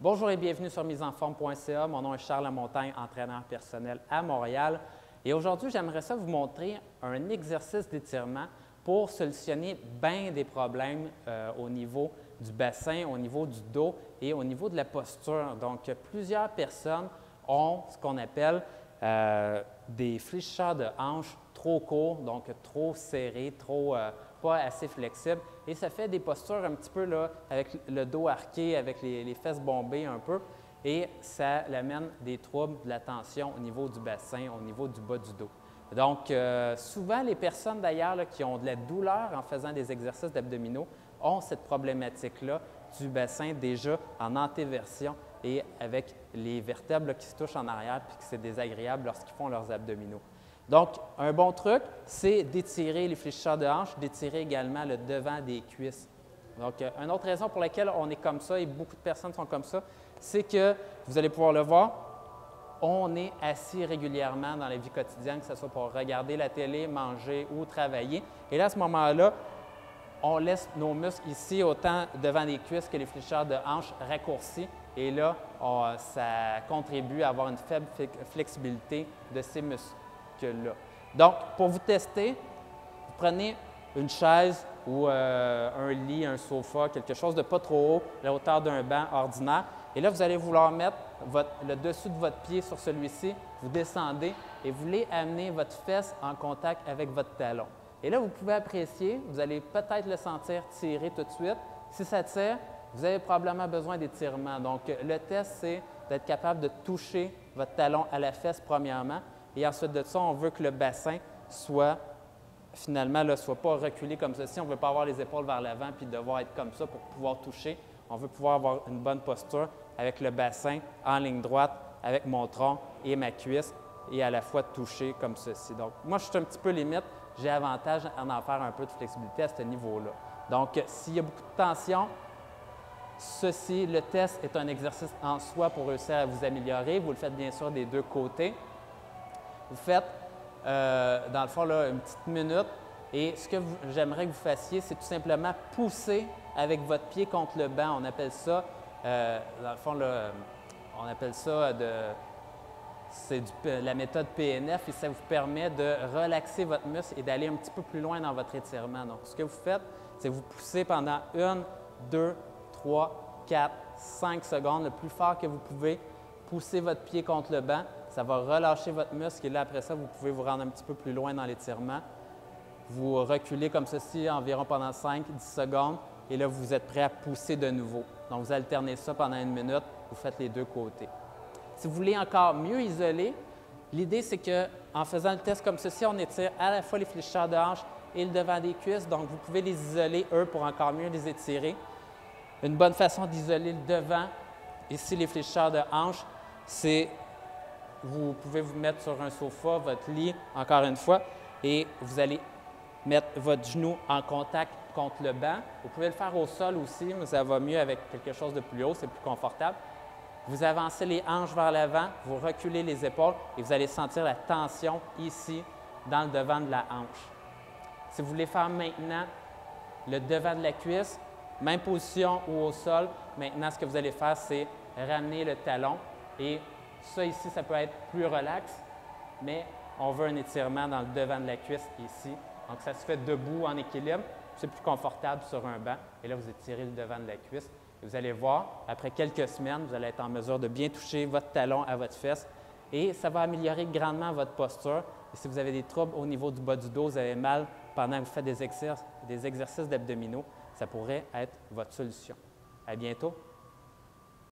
Bonjour et bienvenue sur misenforme.ca. Mon nom est Charles Lamontagne, entraîneur personnel à Montréal. Et aujourd'hui, j'aimerais ça vous montrer un exercice d'étirement pour solutionner bien des problèmes au niveau du bassin, au niveau du dos et au niveau de la posture. Donc, plusieurs personnes ont ce qu'on appelle des fléchisseurs de hanches trop courts, donc trop serrés, pas assez flexibles. Et ça fait des postures un petit peu là, avec le dos arqué, avec les fesses bombées un peu. Et ça amène des troubles de la tension au niveau du bassin, au niveau du bas du dos. Donc, souvent, les personnes d'ailleurs qui ont de la douleur en faisant des exercices d'abdominaux ont cette problématique-là du bassin déjà en antéversion et avec les vertèbres là, qui se touchent en arrière puis que c'est désagréable lorsqu'ils font leurs abdominaux. Donc, un bon truc, c'est d'étirer les fléchisseurs de hanches, d'étirer également le devant des cuisses. Donc, une autre raison pour laquelle on est comme ça et beaucoup de personnes sont comme ça, c'est que, vous allez pouvoir le voir, on est assis régulièrement dans la vie quotidienne, que ce soit pour regarder la télé, manger ou travailler. Et là, à ce moment-là, on laisse nos muscles ici, autant devant les cuisses que les fléchisseurs de hanches raccourcis. Et là, ça contribue à avoir une faible flexibilité de ces muscles-là. Donc, pour vous tester, vous prenez une chaise ou un lit, un sofa, quelque chose de pas trop haut, la hauteur d'un banc ordinaire. Et là, vous allez vouloir mettre le dessus de votre pied sur celui-ci, vous descendez et vous voulez amener votre fesse en contact avec votre talon. Et là, vous pouvez apprécier, vous allez peut-être le sentir tirer tout de suite. Si ça tire, vous avez probablement besoin d'étirement. Donc, le test, c'est d'être capable de toucher votre talon à la fesse premièrement. Et ensuite de ça, on veut que le bassin soit, finalement, ne soit pas reculé comme ceci. On ne veut pas avoir les épaules vers l'avant puis devoir être comme ça pour pouvoir toucher. On veut pouvoir avoir une bonne posture avec le bassin en ligne droite, avec mon tronc et ma cuisse et à la fois toucher comme ceci. Donc, moi, je suis un petit peu limite. J'ai avantage à en faire un peu de flexibilité à ce niveau-là. Donc, s'il y a beaucoup de tension, ceci, le test est un exercice en soi pour réussir à vous améliorer. Vous le faites bien sûr des deux côtés. Vous faites, dans le fond, là, une petite minute. Et ce que j'aimerais que vous fassiez, c'est tout simplement pousser avec votre pied contre le banc. On appelle ça, dans le fond, là, on appelle ça c'est la méthode PNF et ça vous permet de relaxer votre muscle et d'aller un petit peu plus loin dans votre étirement. Donc, ce que vous faites, c'est que vous poussez pendant 1, 2, 3, 4, 5 secondes, le plus fort que vous pouvez. Poussez votre pied contre le banc. Ça va relâcher votre muscle et là, après ça, vous pouvez vous rendre un petit peu plus loin dans l'étirement. Vous reculez comme ceci environ pendant 5-10 secondes et là, vous êtes prêt à pousser de nouveau. Donc, vous alternez ça pendant 1 minute. Vous faites les deux côtés. Si vous voulez encore mieux isoler, l'idée, c'est qu'en faisant le test comme ceci, on étire à la fois les fléchisseurs de hanches et le devant des cuisses. Donc, vous pouvez les isoler, eux, pour encore mieux les étirer. Une bonne façon d'isoler le devant, ici, les fléchisseurs de hanches, c'est vous pouvez vous mettre sur un sofa, votre lit, encore une fois, et vous allez mettre votre genou en contact contre le banc. Vous pouvez le faire au sol aussi, mais ça va mieux avec quelque chose de plus haut, c'est plus confortable. Vous avancez les hanches vers l'avant, vous reculez les épaules et vous allez sentir la tension ici, dans le devant de la hanche. Si vous voulez faire maintenant le devant de la cuisse, même position ou au sol, maintenant ce que vous allez faire, c'est ramener le talon et ça ici, ça peut être plus relax, mais on veut un étirement dans le devant de la cuisse ici. Donc ça se fait debout en équilibre, c'est plus confortable sur un banc et là vous étirez le devant de la cuisse. Et vous allez voir, après quelques semaines, vous allez être en mesure de bien toucher votre talon à votre fesse et ça va améliorer grandement votre posture. Et si vous avez des troubles au niveau du bas du dos, vous avez mal pendant que vous faites des exercices d'abdominaux, ça pourrait être votre solution. À bientôt!